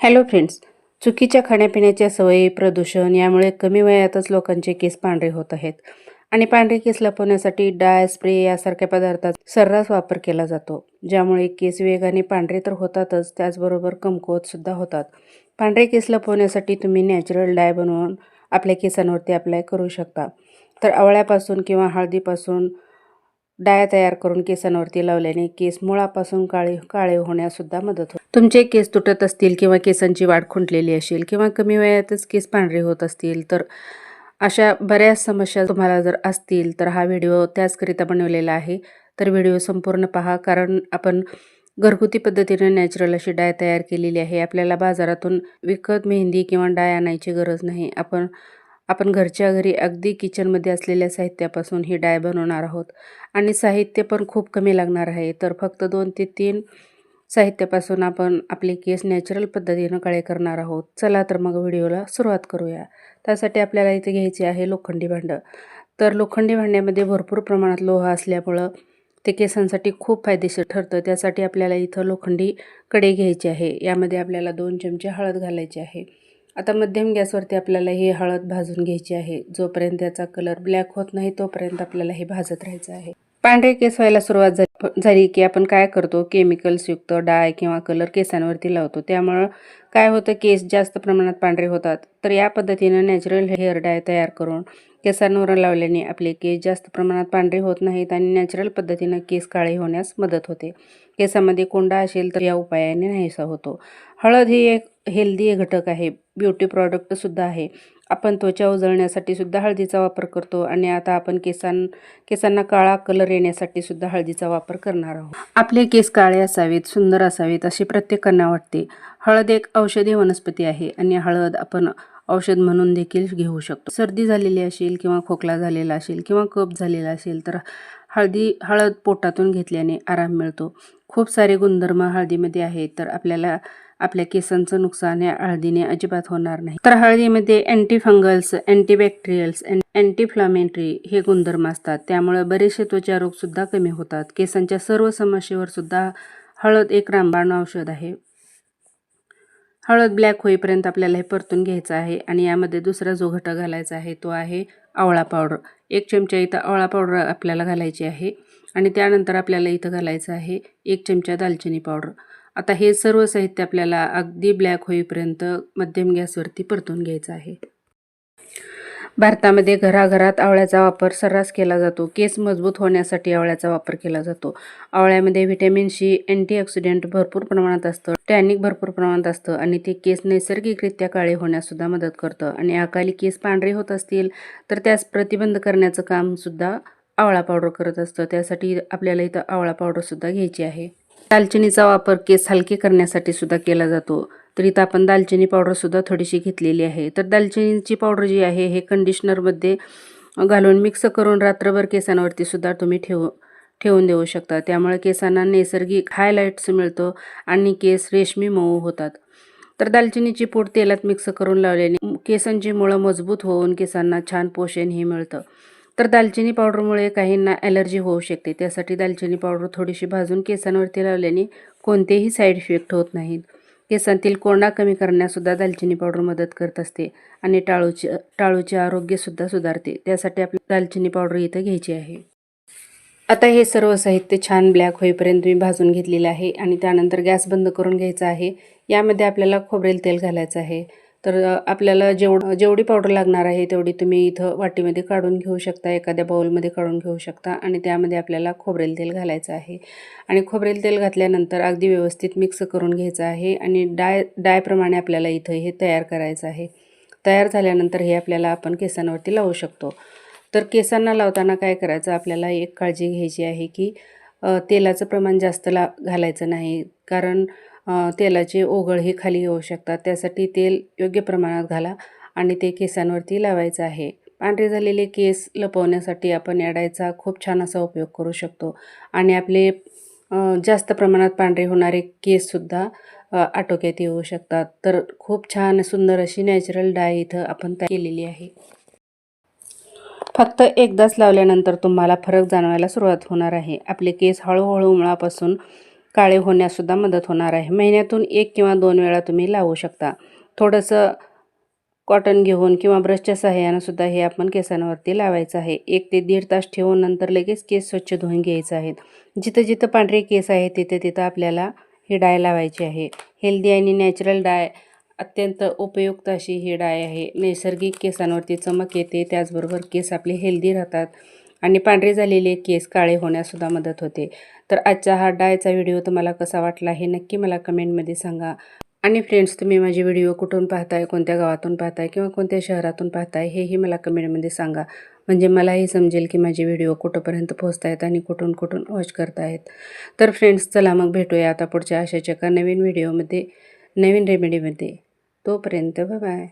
Hello friends, चुकीच्या खाण्यापिण्याच्या सवयी, प्रदूषण यामुळे कमी वयातच लोकांचे केस पांढरे होत आहेत आणि पांढरे केस लपवण्यासाठी डाय, स्प्रे यासारख्या पदार्थांचा सर्रास वापर केला जातो, ज्यामुळे केस वेगाने पांढरे तर होतातच, त्याचबरोबर कमकुवत सुद्धा होतात. पांढरे केस लपवण्यासाठी तुम्ही नॅचरल डाय बनवून आपल्या केसांवरती अप्लाय करू शकता. तर आवळ्यापासून किंवा हळदीपासून डाय तयार करून केसांवरती लावल्याने केस मुळापासून काळे काळे होण्यासुद्धा मदत होते. तुमचे केस तुटत असतील किंवा केसांची वाढ खुंटलेली असेल किंवा कमी वयातच केस पांढरे होत असतील, तर अशा बऱ्याच समस्या तुम्हाला जर असतील तर हा व्हिडिओ त्याचकरिता बनवलेला आहे. तर व्हिडिओ संपूर्ण पहा, कारण आपण घरगुती पद्धतीने नॅचरल अशी डाय तयार केलेली आहे. आपल्याला बाजारातून विकत मेहंदी किंवा डाय आणायची गरज नाही. आपण आपण घरच्या घरी अगदी किचनमध्ये असलेल्या साहित्यापासून ही डाय बनवणार आहोत आणि साहित्य पण खूप कमी लागणार आहे. तर फक्त 2 ते 3 साहित्यापासून आपण आपले केस नॅचरल पद्धतीनं काळे करणार आहोत. चला तर मग व्हिडिओला सुरुवात करूया. त्यासाठी आपल्याला इथे घ्यायचे आहे लोखंडी भांडं. तर लोखंडी भांड्यामध्ये भरपूर प्रमाणात लोह असल्यामुळं ते केसांसाठी खूप फायदेशीर ठरतं. त्यासाठी आपल्याला इथं लोखंडी कढई घ्यायची आहे. यामध्ये आपल्याला 2 चमचे हळद घालायची आहे. आता मध्यम गॅसवरती आपल्याला ही हळद भाजून घ्यायची आहे. जोपर्यंत त्याचा कलर ब्लॅक होत नाही तोपर्यंत आपल्याला हे भाजत राहायचं आहे. पांढरे केस व्हायला सुरुवात झाली की आपण काय करतो, केमिकल्सयुक्त डाय किंवा कलर केसांवरती लावतो. त्यामुळं काय होतं, केस जास्त प्रमाणात पांढरे होतात. तर या पद्धतीनं नॅचरल हेअर डाय तयार करून केसांवर लावल्याने आपले केस जास्त प्रमाणात पांढरे होत नाहीत आणि नॅचरल पद्धतीनं केस काळे होण्यास मदत होते. केसामध्ये कोंडा असेल तर या उपायाने नाहीसा होतो. हळद ही एक हेल्दी घटक आहे, ब्युटी प्रॉडक्टसुद्धा आहे. आपण त्वचा उजळण्यासाठी सुद्धा हळदीचा वापर करतो आणि आता आपण केसांना काळा कलर येण्यासाठी सुद्धा हळदीचा वापर करणार आहोत. आपले केस काळे असावेत, सुंदर असावेत अशी प्रत्येकांना वाटते. हळद एक औषधी वनस्पती आहे आणि हळद आपण औषध म्हणून देखील घेऊ शकतो. सर्दी झालेली असेल किंवा खोकला झालेला असेल किंवा कफ झालेला असेल तर हळद पोटातून घेतल्याने आराम मिळतो. खूप सारे गुणधर्म हळदीमध्ये आहेत, तर आपल्याला आपल्या केसांचं नुकसान या हळदीने अजिबात होणार नाही. तर हळदीमध्ये अँटी फंगल्स, अँटीबॅक्टेरियल्स, अँटीफ्लामेटरी हे गुणधर्म असतात. त्यामुळे बरेचसे त्वचा रोग सुद्धा कमी होतात. केसांच्या सर्व समस्येवर सुद्धा हळद एक रामबाण औषध आहे. हळद ब्लॅक होईपर्यंत आपल्याला हे परतून घ्यायचं आहे आणि यामध्ये दुसरा जो घटक घालायचा आहे तो आहे आवळा पावडर. 1 चमचा इथं आवळा पावडर आपल्याला घालायची आहे आणि त्यानंतर आपल्याला इथं घालायचं आहे 1 चमचा दालचिनी पावडर. आता हे सर्व साहित्य आपल्याला अगदी ब्लॅक होईपर्यंत मध्यम गॅसवरती परतून घ्यायचं आहे. भारतामध्ये घराघरात आवळ्याचा वापर सर्रास केला जातो. केस मजबूत होण्यासाठी आवळ्याचा वापर केला जातो. आवळ्यामध्ये व्हिटॅमिन सी, अँटीऑक्सिडंट भरपूर प्रमाणात असतं, टॅनिक भरपूर प्रमाणात असतं आणि ते केस नैसर्गिकरित्या काळे होण्यासुद्धा मदत करतं आणि अकाली केस पांढरे होत असतील तर त्यास प्रतिबंध करण्याचं कामसुद्धा आवळा पावडर करत असतं. त्यासाठी आपल्याला इथं आवळा पावडरसुद्धा घ्यायची आहे. दालचिनीचा वापर केस हलके करण्यासाठी सुद्धा केला जातो. तर इथं आपण दालचिनी पावडरसुद्धा थोडीशी घेतलेली आहे. तर दालचिनीची पावडर जी आहे हे कंडिशनरमध्ये घालून मिक्स करून रात्रभर केसांवरती सुद्धा तुम्ही ठेवून देऊ शकता. त्यामुळे केसांना नैसर्गिक हायलाइट्स मिळतो आणि केस रेशमी मऊ होतात. तर दालचिनीची पूड तेलात मिक्स करून लावल्याने केसांची मुळं मजबूत होऊन केसांना छान पोषणही मिळतं. तर दालचिनी पावडरमुळे काहींना ॲलर्जी होऊ शकते. त्यासाठी दालचिनी पावडर थोडीशी भाजून केसांवरती लावल्याने कोणतेही साईड इफेक्ट होत नाहीत. केसांतील कोंडा कमी करण्यासुद्धा दालचिनी पावडर मदत करत असते आणि टाळूचे आरोग्यसुद्धा सुधारते. त्यासाठी आपल्याला दालचिनी पावडर इथं घ्यायची आहे. आता हे सर्व साहित्य छान ब्लॅक होईपर्यंत मी भाजून घेतलेलं आहे आणि त्यानंतर गॅस बंद करून घ्यायचा आहे. यामध्ये आपल्याला खोबरेल तेल घालायचं आहे. तर आपल्याला जेवढी पावडर लागणार आहे तेवढी तुम्ही इथं वाटीमध्ये काढून घेऊ शकता, एखाद्या बाउलमध्ये काढून घेऊ शकता आणि त्यामध्ये आपल्याला खोबरेल तेल घालायचं आहे आणि खोबरेल तेल घातल्यानंतर अगदी व्यवस्थित मिक्स करून घ्यायचं आहे आणि डायप्रमाणे आपल्याला इथं हे तयार करायचं आहे. तयार झाल्यानंतर हे आपल्याला आपण केसांवरती लावू शकतो. तर केसांना लावताना काय करायचं, आपल्याला एक काळजी घ्यायची आहे की तेलाचं प्रमाण जास्त घालायचं नाही, कारण तेलाचे ओघळ हे खाली येऊ शकतात. त्यासाठी तेल योग्य प्रमाणात घाला आणि ते केसांवरती लावायचं आहे. पांढरे झालेले केस लपवण्यासाठी आपण या डायचा खूप छान असा उपयोग करू शकतो आणि आपले जास्त प्रमाणात पांढरे होणारे केससुद्धा आटोक्यात येऊ शकतात. तर खूप छान सुंदर अशी नॅचरल डाय इथं आपण तयार केलेली आहे. फक्त एकदाच लावल्यानंतर तुम्हाला फरक जाणवायला सुरुवात होणार आहे. आपले केस हळूहळू मुळापासून काळे होण्याससुद्धा मदत होणार आहे. महिन्यातून 1 किंवा 2 वेळा तुम्ही लावू शकता. थोडंसं कॉटन घेऊन किंवा ब्रशच्या सहाय्यानं सुद्धा हे आपण केसांवरती लावायचं आहे. 1 ते 1.5 तास ठेवून नंतर लगेच केस स्वच्छ धुवून घ्यायचे आहेत. जिथं जिथं पांढरे केस आहेत तिथे तिथं आपल्याला ही डाय लावायची आहे. हेल्दी आणि नॅचरल डाय, अत्यंत उपयुक्त अशी ही डाय आहे. नैसर्गिक केसांवरती चमक येते, त्याचबरोबर केस आपले हेल्दी राहतात आणि पांढरे झालेले केस काळे होण्याससुद्धा मदत होते. तर आजचा हा डायचा व्हिडिओ तुम्हाला कसा वाटला हे नक्की मला कमेंटमध्ये सांगा. आणि फ्रेंड्स, तुम्ही माझे व्हिडिओ कुठून पाहताय, कोणत्या गावातून पाहताय किंवा कोणत्या शहरातून पाहताय हेही मला कमेंटमध्ये सांगा. म्हणजे मलाही समजेल की माझे व्हिडिओ कुठंपर्यंत पोहोचत आहेत आणि कुठून कुठून वॉच करतायत. तर फ्रेंड्स, चला मग भेटूया आता पुढच्या अशाच एका नवीन व्हिडिओमध्ये, नवीन रेमेडीमध्ये. तोपर्यंत बाय बाय.